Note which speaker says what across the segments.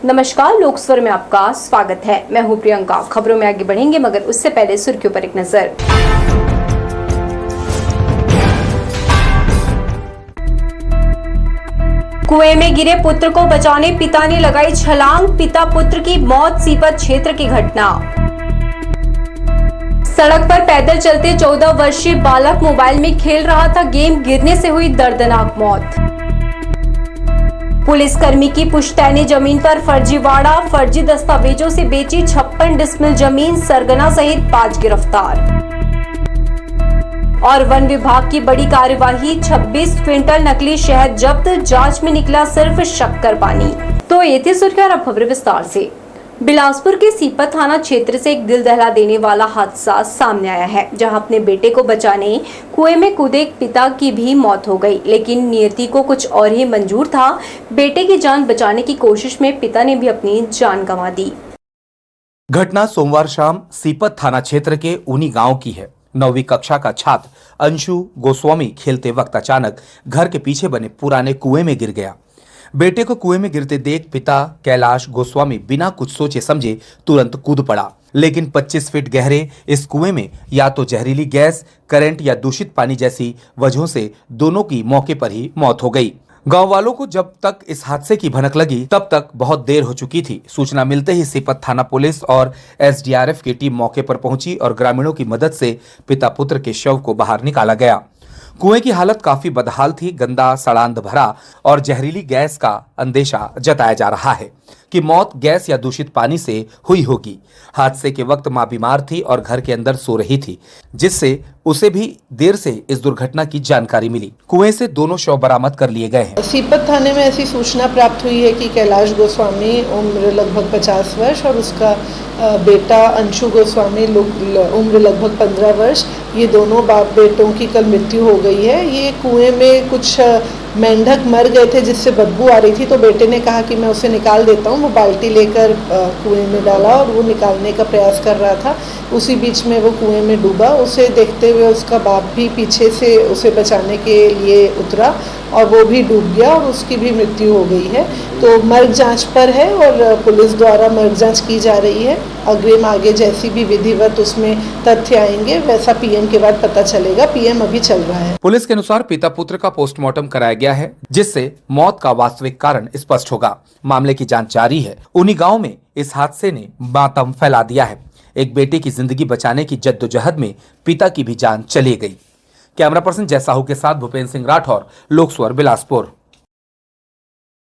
Speaker 1: नमस्कार, लोकस्वर में आपका स्वागत है। मैं हूं प्रियंका। खबरों में आगे बढ़ेंगे, मगर उससे पहले सुर्खियों पर एक नजर। कुएं में गिरे पुत्र को बचाने पिता ने लगाई छलांग, पिता पुत्र की मौत। सीपत क्षेत्र की घटना। सड़क पर पैदल चलते 14 वर्षीय बालक मोबाइल में खेल रहा था गेम, गिरने से हुई दर्दनाक मौत। पुलिसकर्मी की पुश्तैनी जमीन पर फर्जीवाड़ा, फर्जी दस्तावेजों से बेची 56 डिसमिल जमीन, सरगना सहित 5 गिरफ्तार। और वन विभाग की बड़ी कार्यवाही, 26 क्विंटल नकली शहद जब्त, जांच में निकला सिर्फ शक्कर पानी। तो ये थी सुर्खियां, अब खबर विस्तार से। बिलासपुर के सीपत थाना क्षेत्र से एक दिल दहला देने वाला हादसा सामने आया है, जहां अपने बेटे को बचाने कुएं में कूदे एक पिता की भी मौत हो गई, लेकिन नियति को कुछ और ही मंजूर था। बेटे की जान बचाने की कोशिश में पिता ने भी अपनी जान गंवा दी।
Speaker 2: घटना सोमवार शाम सीपत थाना क्षेत्र के ऊनी गांव की है। 9वीं कक्षा का छात्र अंशु गोस्वामी खेलते वक्त अचानक घर के पीछे बने पुराने कुएं में गिर गया। बेटे को कुएं में गिरते देख पिता कैलाश गोस्वामी बिना कुछ सोचे समझे तुरंत कूद पड़ा, लेकिन 25 फीट गहरे इस कुएं में या तो जहरीली गैस, करंट या दूषित पानी जैसी वजहों से दोनों की मौके पर ही मौत हो गई। गांव वालों को जब तक इस हादसे की भनक लगी तब तक बहुत देर हो चुकी थी। सूचना मिलते ही सीपत थाना पुलिस और एसडीआरएफ की टीम मौके पर पहुंची और ग्रामीणों की मदद से पिता पुत्र के शव को बाहर निकाला गया। कुएं की हालत काफी बदहाल थी, गंदा सड़ांध भरा और जहरीली गैस का अंदेशा जताया जा रहा है कि मौत गैस या दूषित पानी से हुई होगी। हादसे के वक्त मां बीमार थी और घर के अंदर सो रही थी, जिससे उसे भी देर से इस दुर्घटना की जानकारी मिली। कुएं से दोनों शव बरामद कर लिए गए हैं।
Speaker 3: सीपत थाने में ऐसी सूचना प्राप्त हुई है कि कैलाश गोस्वामी उम्र लगभग 50 वर्ष और उसका बेटा अंशु गोस्वामी उम्र लगभग 15 वर्ष, ये दोनों बाप बेटों की कल मृत्यु हो गई है। ये कुएं में कुछ मेंढक मर गए थे जिससे बदबू आ रही थी, तो बेटे ने कहा कि मैं उसे निकाल देता हूँ। वो बाल्टी लेकर कुएं में डाला और वो निकालने का प्रयास कर रहा था। उसी बीच में वो कुएं में डूबा। उसे देखते हुए उसका बाप भी पीछे से उसे बचाने के लिए उतरा और वो भी डूब गया और उसकी भी मृत्यु हो गई है। तो मर्ग जांच पर है और पुलिस द्वारा मर्ग जांच की जा रही है। अग्रिम आगे जैसी भी विधिवत उसमें तथ्य आएंगे वैसा पीएम के बाद पता चलेगा। पीएम अभी चल रहा है।
Speaker 2: पुलिस के अनुसार पिता पुत्र का पोस्टमार्टम कराया गया है, जिससे मौत का वास्तविक कारण स्पष्ट होगा। मामले की जांच जारी है। उन्हीं गांव में इस हादसे ने मातम फैला दिया है। एक बेटे की जिंदगी बचाने की जद्दोजहद में पिता की भी जान चली गई। कैमरा पर्सन जय साहू के साथ भूपेंद्र सिंह राठौर, लोकस्वर, बिलासपुर।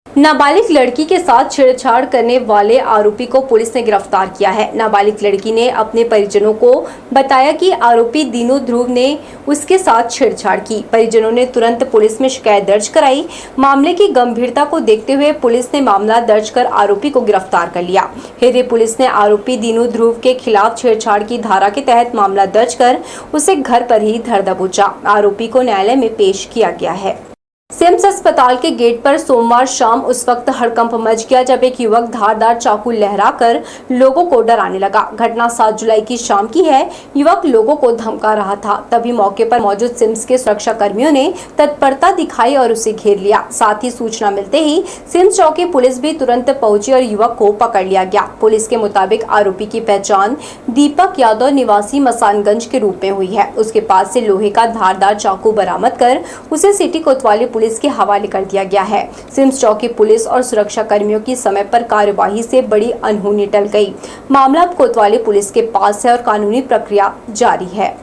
Speaker 1: नाबालिग लड़की के साथ छेड़छाड़ करने वाले आरोपी को पुलिस ने गिरफ्तार किया है। नाबालिग लड़की ने अपने परिजनों को बताया कि आरोपी दीनू ध्रुव ने उसके साथ छेड़छाड़ की। परिजनों ने तुरंत पुलिस में शिकायत दर्ज कराई। मामले की गंभीरता को देखते हुए पुलिस ने मामला दर्ज कर आरोपी को गिरफ्तार कर लिया। हिररी पुलिस ने आरोपी दीनू ध्रुव के खिलाफ छेड़छाड़ की धारा के तहत मामला दर्ज कर उसे घर पर ही धर दबोचा। आरोपी को न्यायालय में पेश किया गया है। सिम्स अस्पताल के गेट पर सोमवार शाम उस वक्त हड़कंप मच गया जब एक युवक धारदार चाकू लहराकर लोगों को डराने लगा। घटना 7 जुलाई की शाम की है। युवक लोगों को धमका रहा था, तभी मौके पर मौजूद सिम्स के सुरक्षा कर्मियों ने तत्परता दिखाई और उसे घेर लिया। साथ ही सूचना मिलते ही सिम्स चौकी पुलिस भी तुरंत पहुंची और युवक को पकड़ लिया गया। पुलिस के मुताबिक आरोपी की पहचान दीपक यादव निवासी मसानगंज के रूप में हुई है। उसके पास से लोहे का धारदार चाकू बरामद कर उसे सिटी कोतवाली पुलिस के हवाले कर दिया गया है। सिम्स चौकी पुलिस और सुरक्षा कर्मियों की समय पर कार्यवाही से बड़ी अनहोनी टल गई। मामला अब कोतवाली पुलिस के पास है और कानूनी प्रक्रिया जारी है।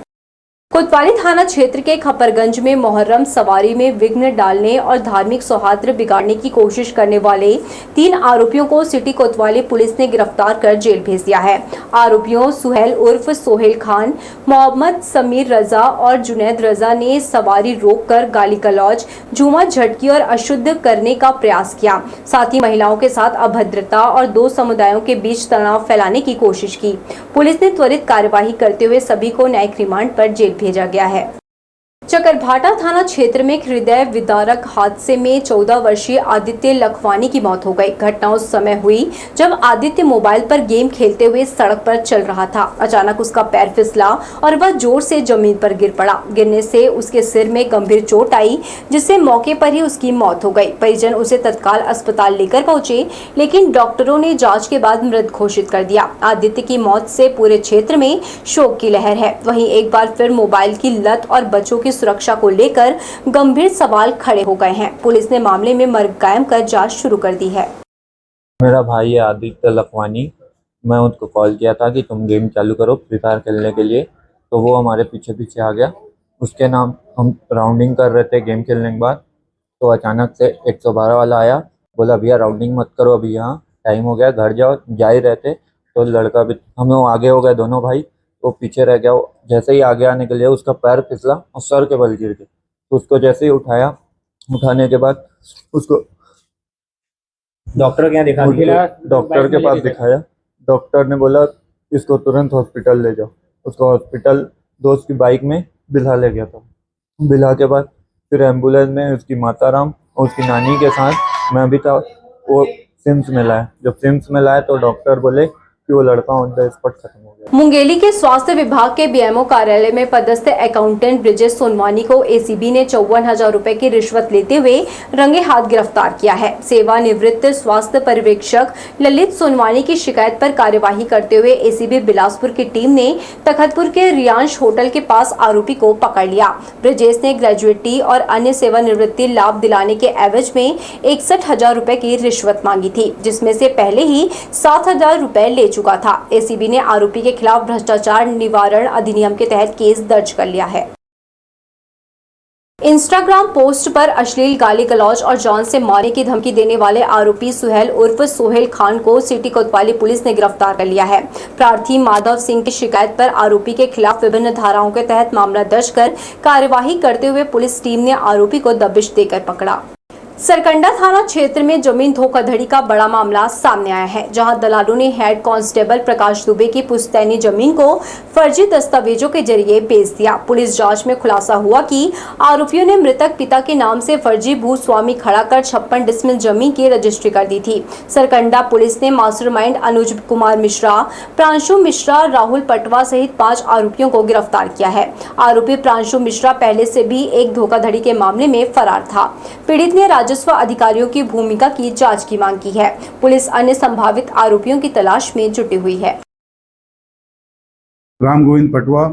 Speaker 1: कोतवाली थाना क्षेत्र के खपरगंज में मुहर्रम सवारी में विघ्न डालने और धार्मिक सौहार्द बिगाड़ने की कोशिश करने वाले 3 आरोपियों को सिटी कोतवाली पुलिस ने गिरफ्तार कर जेल भेज दिया है। आरोपियों सुहेल उर्फ सोहेल खान, मोहम्मद समीर रजा और जुनैद रजा ने सवारी रोककर गाली गलौज, झूमा झटकी और अशुद्ध करने का प्रयास किया। साथ ही महिलाओं के साथ अभद्रता और 2 समुदायों के बीच तनाव फैलाने की कोशिश की। पुलिस ने त्वरित कार्यवाही करते हुए सभी को न्यायिक रिमांड पर जेल भेजा गया है। चकरभाटा थाना क्षेत्र में हृदय विदारक हादसे में 14 वर्षीय आदित्य लखवानी की मौत हो गई। घटना उस समय हुई जब आदित्य मोबाइल पर गेम खेलते हुए सड़क पर चल रहा था। अचानक उसका पैर फिसला और वह जोर से जमीन पर गिर पड़ा। गिरने से उसके सिर में गंभीर चोट आई, जिससे मौके पर ही उसकी मौत हो गई। परिजन उसे तत्काल अस्पताल लेकर पहुंचे, लेकिन डॉक्टरों ने जाँच के बाद मृत घोषित कर दिया। आदित्य की मौत से पूरे क्षेत्र में शोक की लहर है। वहीं एक बार फिर मोबाइल की लत और बच्चों की सुरक्षा को लेकर गंभीर सवाल खड़े हो गए हैं। पुलिस ने मामले में मर्ग कायम कर जांच शुरू कर दी है।
Speaker 4: मेरा भाई है आदित्य लखवानी। मैं उसको कॉल किया था कि तुम गेम चालू करो फ्री फायर खेलने के लिए, तो वो हमारे पीछे पीछे आ गया। उसके नाम हम राउंडिंग कर रहे थे गेम खेलने के बाद, तो अचानक से 112 वाला आया, बोला भैया राउंडिंग मत करो अभी, यहाँ टाइम हो गया, घर जाओ। जा ही रहते तो लड़का भी हम लोग आगे हो गए, दोनों भाई, वो पीछे रह गया। जैसे ही आगे आने के लिए उसका पैर फिसला और सर के बल गिर गया। तो उसको जैसे ही उठाया, उठाने के बाद उसको
Speaker 5: डॉक्टर क्या दिखा
Speaker 4: डॉक्टर के पास दिखाया। डॉक्टर ने बोला इसको तुरंत हॉस्पिटल ले जाओ। उसको हॉस्पिटल दोस्त की बाइक में बिल्हा ले गया था। बिल्हा के बाद फिर एम्बुलेंस में उसकी माताराम और उसकी नानी के साथ मैं भी था, वो सिम्स में लाया। जब सिम्स में लाया तो डॉक्टर बोले कि वो लड़का ऑन द स्पॉट खत्म हो गया।
Speaker 1: मुंगेली के स्वास्थ्य विभाग के बीएमओ कार्यालय में पदस्थ अकाउंटेंट ब्रिजेश सोनवानी को एसीबी ने 54,000 रुपए की रिश्वत लेते हुए रंगे हाथ गिरफ्तार किया है। सेवानिवृत्त स्वास्थ्य पर्यवेक्षक ललित सोनवानी की शिकायत पर कार्यवाही करते हुए एसीबी बिलासपुर की टीम ने तखतपुर के रियांश होटल के पास आरोपी को पकड़ लिया। ब्रिजेश ने ग्रेजुएटी और अन्य सेवानिवृत्ति लाभ दिलाने के एवज में 61,000 रुपए की रिश्वत मांगी थी, जिसमें से पहले ही 7,000 रुपए ले चुका था। एसीबी ने आरोपी के खिलाफ भ्रष्टाचार निवारण अधिनियम के तहत केस दर्ज कर लिया है। इंस्टाग्राम पोस्ट पर अश्लील गाली गलौज और जान से मारने की धमकी देने वाले आरोपी सुहेल उर्फ सोहेल खान को सिटी कोतवाली पुलिस ने गिरफ्तार कर लिया है। प्रार्थी माधव सिंह की शिकायत पर आरोपी के खिलाफ विभिन्न धाराओं के तहत मामला दर्ज कर कार्यवाही करते हुए पुलिस टीम ने आरोपी को दबिश देकर पकड़ा। सरकंडा थाना क्षेत्र में जमीन धोखाधड़ी का बड़ा मामला सामने आया है, जहां दलालों ने हेड कांस्टेबल प्रकाश दुबे की पुश्तैनी जमीन को फर्जी दस्तावेजों के जरिए बेच दिया। पुलिस जांच में खुलासा हुआ कि आरोपियों ने मृतक पिता के नाम से फर्जी भूस्वामी खड़ा कर 56 डिसमिल जमीन की रजिस्ट्री कर दी थी। सरकंडा पुलिस ने मास्टरमाइंड अनुज कुमार मिश्रा, प्रांशु मिश्रा, राहुल पटवा सहित 5 आरोपियों को गिरफ्तार किया है। आरोपी प्रांशु मिश्रा पहले से भी एक धोखाधड़ी के मामले में फरार था। पीड़ित ने राजस्व अधिकारियों की भूमिका की जांच की मांग की है। पुलिस अन्य संभावित आरोपियों की तलाश में जुटी हुई है।
Speaker 6: राम गोविंद पटवा,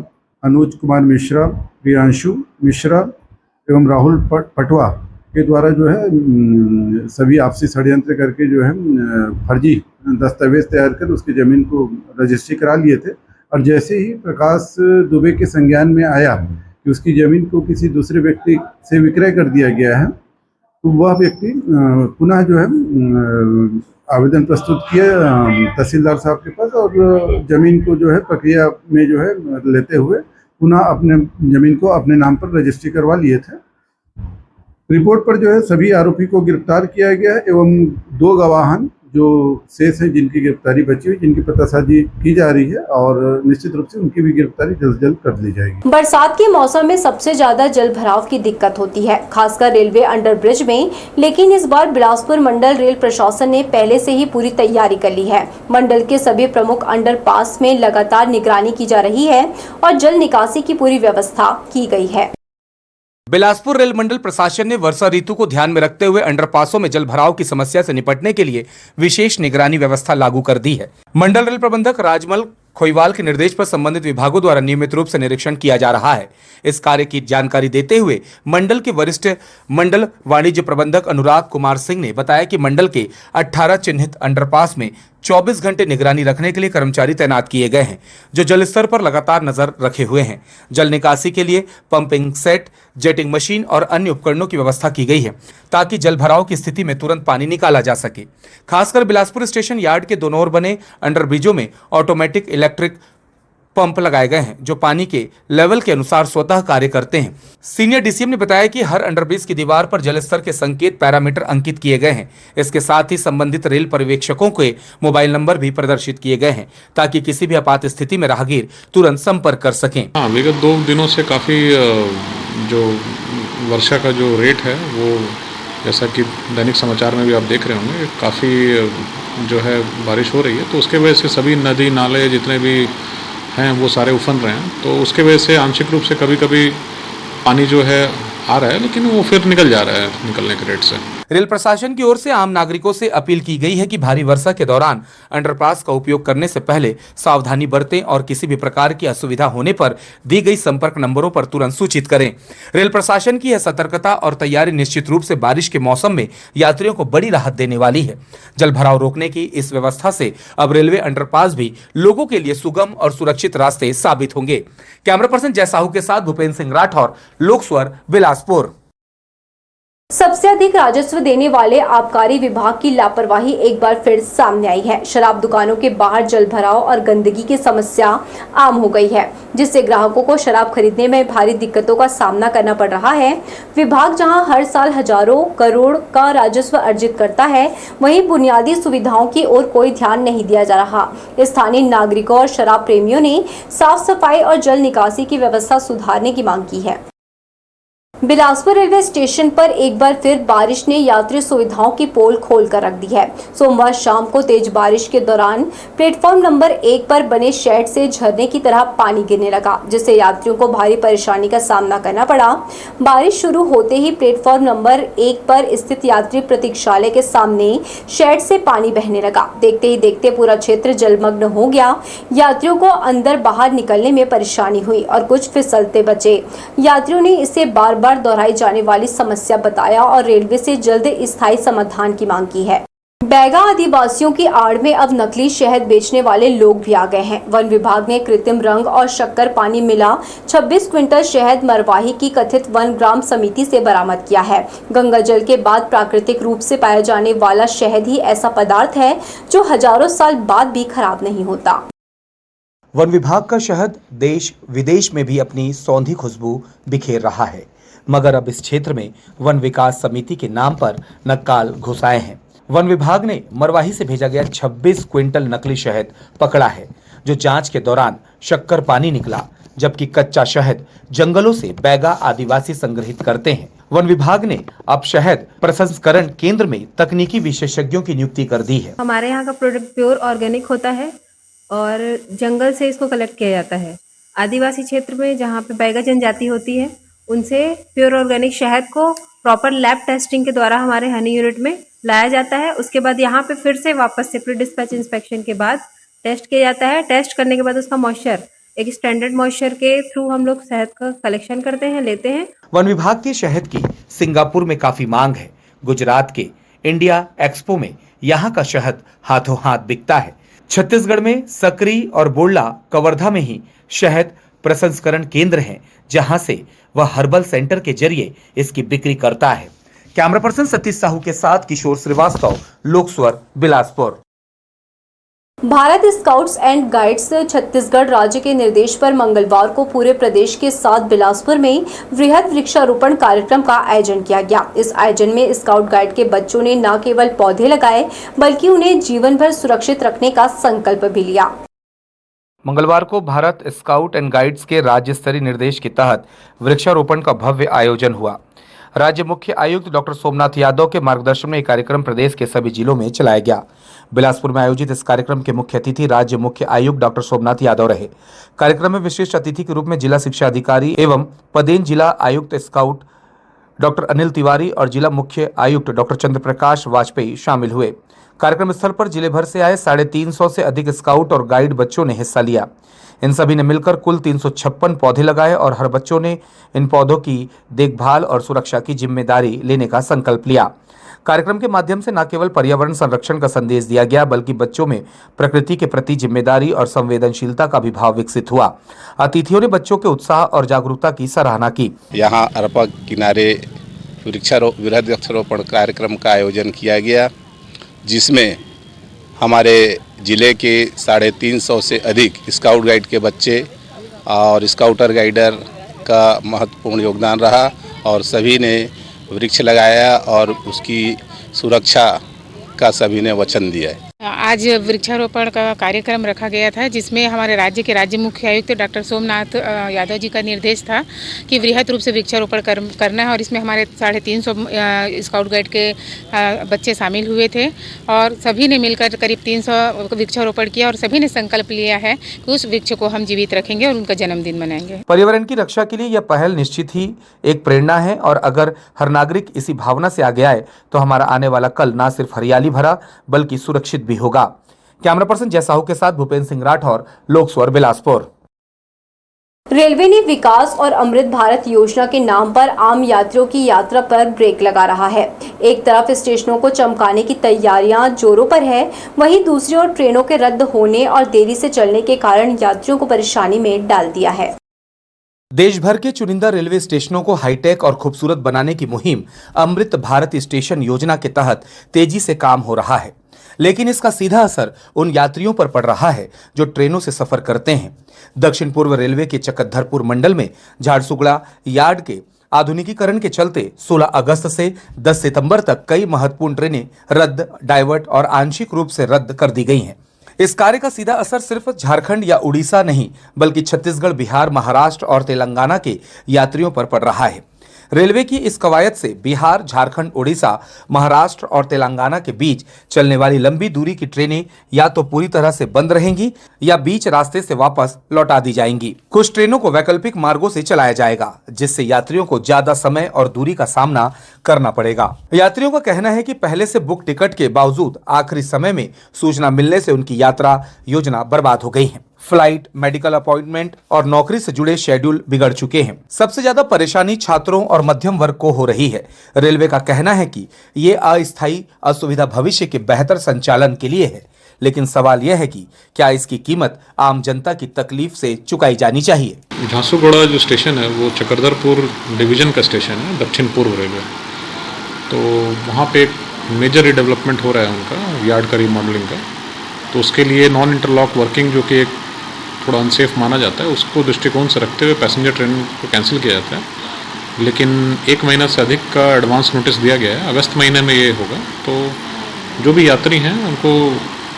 Speaker 6: अनुज कुमार मिश्रा, प्रियांशु मिश्रा एवं राहुल पटवा के द्वारा जो है सभी आपसी षड्यंत्र करके जो है फर्जी दस्तावेज तैयार कर उसकी जमीन को रजिस्ट्री करा लिए थे। और जैसे ही प्रकाश दुबे के संज्ञान में आया कि उसकी जमीन को किसी दूसरे व्यक्ति से विक्रय कर दिया गया है, तो वह व्यक्ति पुनः जो है आवेदन प्रस्तुत किया तहसीलदार साहब के पास और जमीन को जो है प्रक्रिया में जो है लेते हुए पुनः अपने जमीन को अपने नाम पर रजिस्ट्री करवा लिए थे। रिपोर्ट पर जो है सभी आरोपी को गिरफ्तार किया गया है एवं 2 गवाहन जो शेष हैं जिनकी गिरफ्तारी बची हुई, जिनकी पतासाजी की जा रही है और निश्चित रूप से उनकी भी गिरफ्तारी जल्द जल्द कर ली जाएगी।
Speaker 1: बरसात के मौसम में सबसे ज्यादा जल भराव की दिक्कत होती है, खासकर रेलवे अंडरब्रिज में, लेकिन इस बार बिलासपुर मंडल रेल प्रशासन ने पहले से ही पूरी तैयारी कर ली है। मंडल के सभी प्रमुख अंडरपास में लगातार निगरानी की जा रही है और जल निकासी की पूरी व्यवस्था की गई है।
Speaker 2: बिलासपुर रेल मंडल प्रशासन ने वर्षा ऋतु को ध्यान में रखते हुए अंडरपासों में जल भराव की समस्या से निपटने के लिए विशेष निगरानी व्यवस्था लागू कर दी है। मंडल रेल प्रबंधक राजमल खोईवाल के निर्देश पर संबंधित विभागों द्वारा नियमित रूप से निरीक्षण किया जा रहा है। इस कार्य की जानकारी देते हुए मंडल के वरिष्ठ मंडल वाणिज्य प्रबंधक अनुराग कुमार सिंह ने बताया कि मंडल के 18 चिन्हित अंडरपास में 24 घंटे निगरानी रखने के लिए कर्मचारी तैनात किए गए हैं, जो जल स्तर पर लगातार नजर रखे हुए हैं। जल निकासी के लिए पंपिंग सेट, जेटिंग मशीन और अन्य उपकरणों की व्यवस्था की गई है, ताकि जल भराव की स्थिति में तुरंत पानी निकाला जा सके। खासकर बिलासपुर स्टेशन यार्ड के दोनों ओर बने अंडरब्रिजों में ऑटोमेटिक इलेक्ट्रिक पंप लगाए गए हैं, जो पानी के लेवल के अनुसार स्वतः कार्य करते हैं। सीनियर डीसीएम ने बताया कि हर अंडरब्रिज की दीवार पर जल स्तर के संकेत पैरामीटर अंकित किए गए हैं। इसके साथ ही संबंधित रेल पर्यवेक्षकों के मोबाइल नंबर भी प्रदर्शित किए गए हैं, ताकि किसी भी आपात स्थिति में राहगीर तुरंत संपर्क कर सकें।
Speaker 7: विगत 2 दिनों से काफी
Speaker 5: जो वर्षा का जो रेट है वो जैसा कि दैनिक समाचार में भी आप देख रहे होंगे काफ़ी जो है बारिश हो रही है, तो उसके वजह से सभी नदी नाले जितने भी हैं वो सारे उफन रहे हैं। तो उसके वजह से आंशिक रूप से कभी कभी पानी जो है आ रहा है, लेकिन वो फिर निकल जा रहा है निकलने के रेट से।
Speaker 2: रेल प्रशासन की ओर से आम नागरिकों से अपील की गई है कि भारी वर्षा के दौरान अंडरपास का उपयोग करने से पहले सावधानी बरतें और किसी भी प्रकार की असुविधा होने पर दी गई संपर्क नंबरों पर तुरंत सूचित करें। रेल प्रशासन की यह सतर्कता और तैयारी निश्चित रूप से बारिश के मौसम में यात्रियों को बड़ी राहत देने वाली है। जलभराव रोकने की इस व्यवस्था से अब रेलवे अंडरपास भी लोगों के लिए सुगम और सुरक्षित रास्ते साबित होंगे। कैमरा पर्सन जय साहू के साथ भूपेंद्र सिंह राठौर, लोक स्वर, बिलासपुर।
Speaker 1: सबसे अधिक राजस्व देने वाले आबकारी विभाग की लापरवाही एक बार फिर सामने आई है। शराब दुकानों के बाहर जलभराव और गंदगी की समस्या आम हो गई है, जिससे ग्राहकों को शराब खरीदने में भारी दिक्कतों का सामना करना पड़ रहा है। विभाग जहां हर साल हजारों करोड़ का राजस्व अर्जित करता है, वहीं बुनियादी सुविधाओं की ओर कोई ध्यान नहीं दिया जा रहा। स्थानीय नागरिकों और शराब प्रेमियों ने साफ सफाई और जल निकासी की व्यवस्था सुधारने की मांग की है। बिलासपुर रेलवे स्टेशन पर एक बार फिर बारिश ने यात्री सुविधाओं की पोल खोल कर रख दी है। सोमवार शाम को तेज बारिश के दौरान प्लेटफॉर्म नंबर 1 पर बने शेड से झरने की तरह पानी गिरने लगा, जिससे यात्रियों को भारी परेशानी का सामना करना पड़ा। बारिश शुरू होते ही प्लेटफॉर्म नंबर 1 पर स्थित यात्री प्रतीक्षालय के सामने शेड से पानी बहने लगा। देखते ही देखते पूरा क्षेत्र जलमग्न हो गया। यात्रियों को अंदर बाहर निकलने में परेशानी हुई और कुछ फिसलते बचे। यात्रियों ने इसे बार बार दोहराई जाने वाली समस्या बताया और रेलवे से जल्द स्थायी समाधान की मांग की है। बैगा आदिवासियों की आड़ में अब नकली शहद बेचने वाले लोग भी आ गए हैं। वन विभाग ने कृत्रिम रंग और शक्कर पानी मिला 26 क्विंटल शहद मरवाही की कथित वन ग्राम समिति से बरामद किया है। गंगा जल के बाद प्राकृतिक रूप से पाया जाने वाला शहद ही ऐसा पदार्थ है जो हजारों साल बाद भी खराब नहीं होता।
Speaker 2: वन विभाग का शहद देश विदेश में भी अपनी सौंधी खुशबू बिखेर रहा है, मगर अब इस क्षेत्र में वन विकास समिति के नाम पर नक्काल घुसाए हैं। वन विभाग ने मरवाही से भेजा गया 26 क्विंटल नकली शहद पकड़ा है, जो जांच के दौरान शक्कर पानी निकला, जबकि कच्चा शहद जंगलों से बैगा आदिवासी संग्रहित करते हैं। वन विभाग ने अब शहद प्रसंस्करण केंद्र में तकनीकी विशेषज्ञों की नियुक्ति कर दी है।
Speaker 7: हमारे यहाँ का प्रोडक्ट प्योर ऑर्गेनिक होता है और जंगल से इसको कलेक्ट किया जाता है। आदिवासी क्षेत्र में जहाँ पे बैगा जनजाति होती है, उनसे प्योर ऑर्गेनिक शहद को प्रॉपर लैब टेस्टिंग के द्वारा हमारे हनी यूनिट में लाया जाता है। उसके बाद यहाँ पे फिर से वापस से प्री डिस्पैच इंस्पेक्शन के बाद टेस्ट किया जाता है। टेस्ट करने के बाद उसका मॉइस्चर एक स्टैंडर्ड मॉइस्चर के थ्रू हम लोग शहद का कलेक्शन करते हैं, लेते हैं।
Speaker 2: वन विभाग के शहद की सिंगापुर में काफी मांग है। गुजरात के इंडिया एक्सपो में यहाँ का शहद हाथों हाथ बिकता है। छत्तीसगढ़ में सकरी और बोडला कवर्धा में ही शहद प्रसंस्करण केंद्र हैं, जहां से वह हर्बल सेंटर के जरिए इसकी बिक्री करता है। कैमरा पर्सन सतीश साहू के साथ किशोर श्रीवास्तव, लोक स्वर, Bilaspur.
Speaker 1: Bharat scouts and guides Chhattisgarh राज्य के निर्देश पर मंगलवार को पूरे प्रदेश के साथ बिलासपुर में वृहद वृक्षारोपण कार्यक्रम का आयोजन किया गया। इस आयोजन में स्काउट गाइड के बच्चों ने न केवल पौधे लगाए, बल्कि उन्हें जीवन भर सुरक्षित रखने का संकल्प भी लिया।
Speaker 2: मंगलवार को भारत स्काउट एंड गाइड्स के राज्य स्तरीय निर्देश के तहत वृक्षारोपण का भव्य आयोजन हुआ। राज्य मुख्य आयुक्त डॉक्टर सोमनाथ यादव के मार्गदर्शन में यह कार्यक्रम प्रदेश के सभी जिलों में चलाया गया। बिलासपुर में आयोजित इस कार्यक्रम के मुख्य अतिथि राज्य मुख्य आयुक्त डॉक्टर सोमनाथ यादव रहे। कार्यक्रम में विशिष्ट अतिथि के रूप में जिला शिक्षा अधिकारी एवं पदेन जिला आयुक्त स्काउट डॉक्टर अनिल तिवारी और जिला मुख्य आयुक्त डॉक्टर चंद्रप्रकाश वाजपेयी शामिल हुए। कार्यक्रम स्थल पर जिले भर से आए 350 से अधिक स्काउट और गाइड बच्चों ने हिस्सा लिया। इन सभी ने मिलकर कुल 356 पौधे लगाए और हर बच्चों ने इन पौधों की देखभाल और सुरक्षा की जिम्मेदारी लेने का संकल्प लिया। कार्यक्रम के माध्यम से न केवल पर्यावरण संरक्षण का संदेश दिया गया, बल्कि बच्चों में प्रकृति के प्रति जिम्मेदारी और संवेदनशीलता का भी भाव विकसित हुआ। अतिथियों ने बच्चों के उत्साह और जागरूकता की सराहना की।
Speaker 8: यहाँ अरपा किनारे वृहद वृक्षारोपण कार्यक्रम का आयोजन किया गया, जिसमें हमारे ज़िले के 350 से अधिक स्काउट गाइड के बच्चे और स्काउटर गाइडर का महत्वपूर्ण योगदान रहा और सभी ने वृक्ष लगाया और उसकी सुरक्षा का सभी ने वचन दिया है।
Speaker 9: आज वृक्षारोपण का कार्यक्रम रखा गया था, जिसमें हमारे राज्य के राज्य मुख्य आयुक्त डॉक्टर सोमनाथ यादव जी का निर्देश था कि वृहद रूप से वृक्षारोपण करना है। और इसमें हमारे 350 स्काउट गाइड के बच्चे शामिल हुए थे और सभी ने मिलकर करीब 300 वृक्षारोपण किया और सभी ने संकल्प लिया है कि उस वृक्ष को हम जीवित रखेंगे और उनका जन्मदिन मनाएंगे।
Speaker 2: पर्यावरण की रक्षा के लिए यह पहल निश्चित ही एक प्रेरणा है और अगर हर नागरिक इसी भावना से आगे आए तो हमारा आने वाला कल ना सिर्फ हरियाली भरा बल्कि सुरक्षित भी होगा। कैमरा पर्सन जय साहू के साथ भूपेंद्र सिंह राठौर, लोक स्वर, बिलासपुर।
Speaker 1: रेलवे ने विकास और अमृत भारत योजना के नाम पर आम यात्रियों की यात्रा पर ब्रेक लगा रहा है। एक तरफ स्टेशनों को चमकाने की तैयारियां जोरों पर है, वहीं दूसरी ओर ट्रेनों के रद्द होने और देरी से चलने के कारण यात्रियों को परेशानी में डाल दिया है।
Speaker 2: देश भर के चुनिंदा रेलवे स्टेशनों को हाईटेक और खूबसूरत बनाने की मुहिम अमृत भारत स्टेशन योजना के तहत तेजी से काम हो रहा है, लेकिन इसका सीधा असर उन यात्रियों पर पड़ रहा है जो ट्रेनों से सफर करते हैं। दक्षिण पूर्व रेलवे के चकधरपुर मंडल में झारसुगड़ा यार्ड के आधुनिकीकरण के चलते 16 अगस्त से 10 सितंबर तक कई महत्वपूर्ण ट्रेनें रद्द, डाइवर्ट और आंशिक रूप से रद्द कर दी गई हैं। इस कार्य का सीधा असर सिर्फ झारखंड या उड़ीसा नहीं बल्कि छत्तीसगढ़, बिहार, महाराष्ट्र और तेलंगाना के यात्रियों पर पड़ रहा है। रेलवे की इस कवायद से बिहार, झारखंड, उड़ीसा, महाराष्ट्र और तेलंगाना के बीच चलने वाली लंबी दूरी की ट्रेनें या तो पूरी तरह से बंद रहेंगी या बीच रास्ते से वापस लौटा दी जाएंगी। कुछ ट्रेनों को वैकल्पिक मार्गों से चलाया जाएगा, जिससे यात्रियों को ज्यादा समय और दूरी का सामना करना पड़ेगा। यात्रियों का कहना है कि पहले से बुक टिकट के बावजूद आखिरी समय में सूचना मिलने से उनकी यात्रा योजना बर्बाद हो गई है। फ्लाइट, मेडिकल अपॉइंटमेंट और नौकरी से जुड़े शेड्यूल बिगड़ चुके हैं। सबसे ज्यादा परेशानी छात्रों और मध्यम वर्ग को हो रही है। रेलवे का कहना है कि ये अस्थायी असुविधा भविष्य के बेहतर संचालन के लिए है, लेकिन सवाल यह है कि क्या इसकी कीमत आम जनता की तकलीफ से चुकाई जानी चाहिए।
Speaker 5: झारसुगड़ा जो स्टेशन है वो चकरधरपुर डिवीजन का स्टेशन है, दक्षिण पूर्व रेलवे। तो वहाँ पे एक मेजर रिडेवलपमेंट हो रहा है उनका, यार्ड का रिमॉडलिंग का। तो उसके लिए नॉन इंटरलॉक वर्किंग, जो कि एक थोड़ा अनसेफ माना जाता है, उसको दृष्टिकोण से रखते हुए पैसेंजर ट्रेन को कैंसिल किया जाता है। लेकिन 1 महीना से अधिक का एडवांस नोटिस दिया गया है। अगस्त महीने में ये होगा। तो जो भी यात्री हैं उनको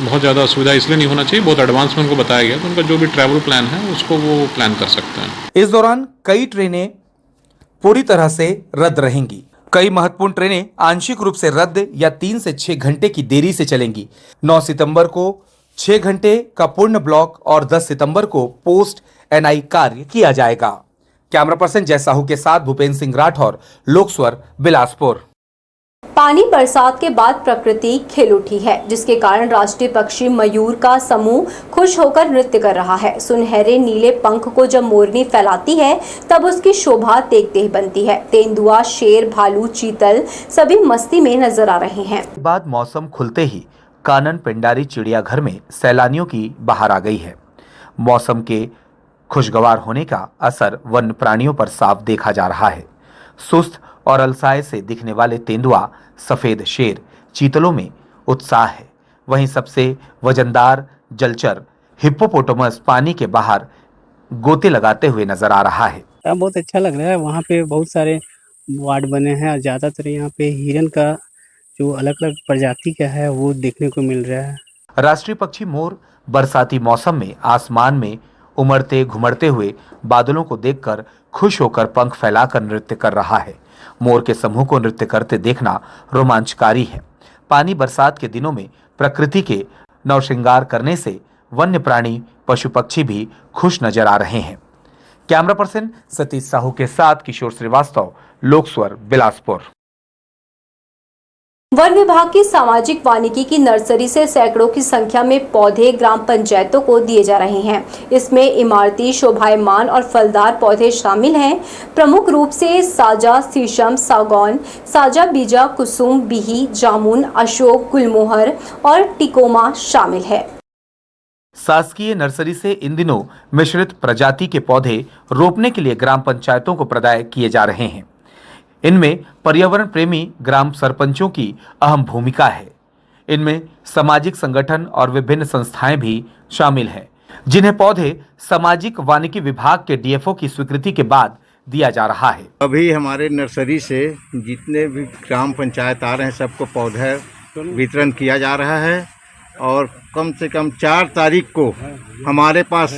Speaker 5: बहुत ज़्यादा असुविधा इसलिए नहीं होना चाहिए, बहुत एडवांस में उनको बताया गया, तो उनका जो भी ट्रैवल प्लान है उसको वो प्लान कर सकते हैं।
Speaker 2: इस दौरान कई ट्रेनें पूरी तरह से रद्द रहेंगी। कई महत्वपूर्ण ट्रेनें आंशिक रूप से रद्द या 3 से 6 घंटे की देरी से चलेंगी। 9 सितंबर को 6 घंटे का पूर्ण ब्लॉक और 10 सितंबर को पोस्ट एनआई कार्य किया जाएगा। कैमरा पर्सन जय साहू के साथ भूपेंद्र सिंह राठौर, लोक स्वर, बिलासपुर।
Speaker 1: पानी बरसात के बाद प्रकृति खिल उठी है, जिसके कारण राष्ट्रीय पक्षी मयूर का समूह खुश होकर नृत्य कर रहा है। सुनहरे नीले पंख को जब मोरनी फैलाती है तब उसकी शोभा देखते ही बनती है। तेंदुआ, शेर, भालू, चीतल सभी मस्ती में नजर आ रहे हैं।
Speaker 2: बाद मौसम खुलते ही कानन पेंडारी चिड़ियाघर में सैलानियों की बहार आ गई है। मौसम के खुशगवार होने का असर वन्य प्राणियों पर साफ देखा जा रहा है। सुस्त और अलसाए से दिखने वाले तेंदुआ, सफेद शेर, चीतलों में उत्साह है। वहीं सबसे वजनदार जलचर हिप्पोपोटामस पानी के बाहर गोते लगाते हुए नजर आ रहा है।
Speaker 10: बहुत अच्छा लग रहा है। वहाँ पे बहुत सारे वार्ड बने हैं और ज़्यादातर यहाँ पे हिरन का जो अलग अलग प्रजाति का है वो देखने को मिल रहा है।
Speaker 2: राष्ट्रीय पक्षी मोर बरसाती मौसम में आसमान में उमड़ते घुमड़ते हुए बादलों को देखकर खुश होकर पंख फैलाकर नृत्य कर रहा है। मोर के समूह को नृत्य करते देखना रोमांचकारी है। पानी बरसात के दिनों में प्रकृति के नवश्रृंगार करने से वन्य प्राणी, पशु पक्षी भी खुश नजर आ रहे हैं। कैमरा पर्सन सतीश साहू के साथ किशोर श्रीवास्तव, लोक स्वर, बिलासपुर।
Speaker 1: वन विभाग की सामाजिक वानिकी की नर्सरी से सैकड़ों की संख्या में पौधे ग्राम पंचायतों को दिए जा रहे हैं। इसमें इमारती, शोभायमान और फलदार पौधे शामिल हैं। प्रमुख रूप से साजा, शीशम, सागौन, साजा बीजा, कुसुम, बिही, जामुन, अशोक, गुलमोहर और टिकोमा शामिल है।
Speaker 2: शासकीय नर्सरी से इन दिनों मिश्रित प्रजाति के पौधे रोपने के लिए ग्राम पंचायतों को प्रदाय किए जा रहे हैं। इनमें पर्यावरण प्रेमी ग्राम सरपंचों की अहम भूमिका है। इनमें सामाजिक संगठन और विभिन्न संस्थाएं भी शामिल हैं, जिन्हें पौधे सामाजिक वानिकी विभाग के डीएफओ की स्वीकृति के बाद दिया जा रहा है।
Speaker 11: अभी हमारे नर्सरी से जितने भी ग्राम पंचायत आ रहे हैं सबको पौधे वितरण किया जा रहा है और कम से कम 4 तारीख को हमारे पास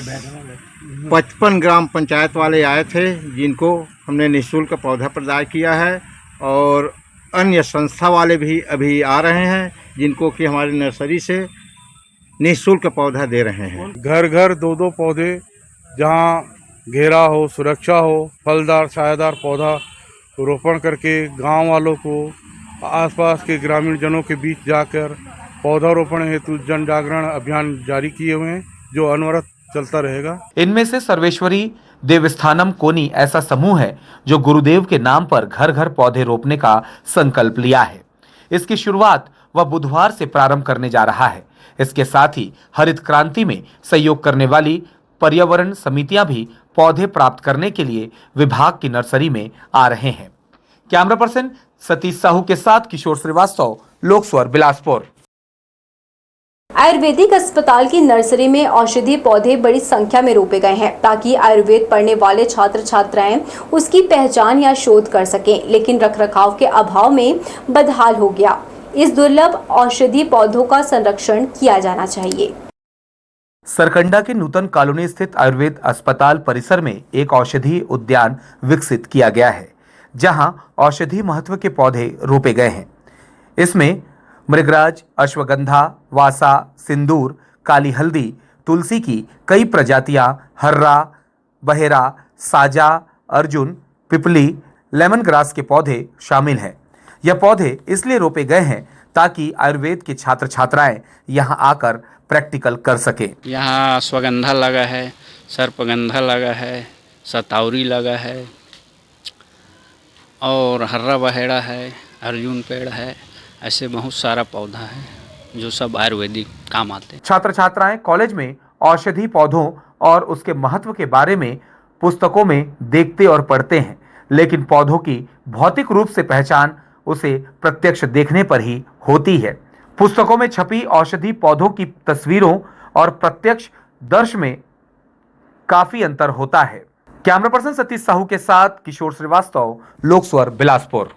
Speaker 11: 55 ग्राम पंचायत वाले आए थे, जिनको हमने निःशुल्क पौधा प्रदान किया है। और अन्य संस्था वाले भी अभी आ रहे हैं, जिनको कि हमारी नर्सरी से निःशुल्क पौधा दे रहे हैं।
Speaker 12: घर घर 2-2 पौधे, जहां घेरा हो, सुरक्षा हो, फलदार छायादार पौधा रोपण करके गांव वालों को आसपास के ग्रामीण जनों के बीच जाकर पौधारोपण हेतु जन जागरण अभियान जारी किए हुए हैं, जो अनवरत चलता रहेगा।
Speaker 2: इनमें से सर्वेश्वरी देवस्थानम कोनी ऐसा समूह है जो गुरुदेव के नाम पर घर घर पौधे रोपने का संकल्प लिया है। इसकी शुरुआत वह बुधवार से प्रारंभ करने जा रहा है। इसके साथ ही हरित क्रांति में सहयोग करने वाली पर्यावरण समितियां भी पौधे प्राप्त करने के लिए विभाग की नर्सरी में आ रहे हैं। कैमरा पर्सन सतीश साहू के साथ किशोर श्रीवास्तव, लोक स्वर, बिलासपुर।
Speaker 1: आयुर्वेदिक अस्पताल की नर्सरी में औषधि पौधे बड़ी संख्या में रोपे गए हैं ताकि आयुर्वेद पढ़ने वाले छात्र छात्राएं उसकी पहचान या शोध कर सकें, लेकिन रखरखाव के अभाव में बदहाल हो गया। इस दुर्लभ औषधि पौधों का संरक्षण किया जाना चाहिए।
Speaker 2: सरकंडा के नूतन कॉलोनी स्थित आयुर्वेद अस्पताल परिसर में एक औषधि उद्यान विकसित किया गया है, जहां औषधि महत्व के पौधे रोपे गए हैं। इसमें मृगराज, अश्वगंधा, वासा, सिंदूर, काली हल्दी, तुलसी की कई प्रजातियां, हर्रा, बहेरा, साजा, अर्जुन, पिपली, लेमन ग्रास के पौधे शामिल हैं। यह पौधे इसलिए रोपे गए हैं ताकि आयुर्वेद के छात्र छात्राएं यहां आकर प्रैक्टिकल कर सके।
Speaker 13: यहाँ अश्वगंधा लगा है, सर्पगंधा लगा है, सतावरी लगा है और हर्रा बहेड़ा है, अर्जुन पेड़ है। ऐसे बहुत सारा पौधा है जो सब आयुर्वेदिक काम आते हैं।
Speaker 2: छात्र छात्राएं कॉलेज में औषधि पौधों और उसके महत्व के बारे में पुस्तकों में देखते और पढ़ते हैं, लेकिन पौधों की भौतिक रूप से पहचान उसे प्रत्यक्ष देखने पर ही होती है। पुस्तकों में छपी औषधि पौधों की तस्वीरों और प्रत्यक्ष दर्शन में काफी अंतर होता है। कैमरा पर्सन सतीश साहू के साथ किशोर श्रीवास्तव, लोक स्वर, बिलासपुर।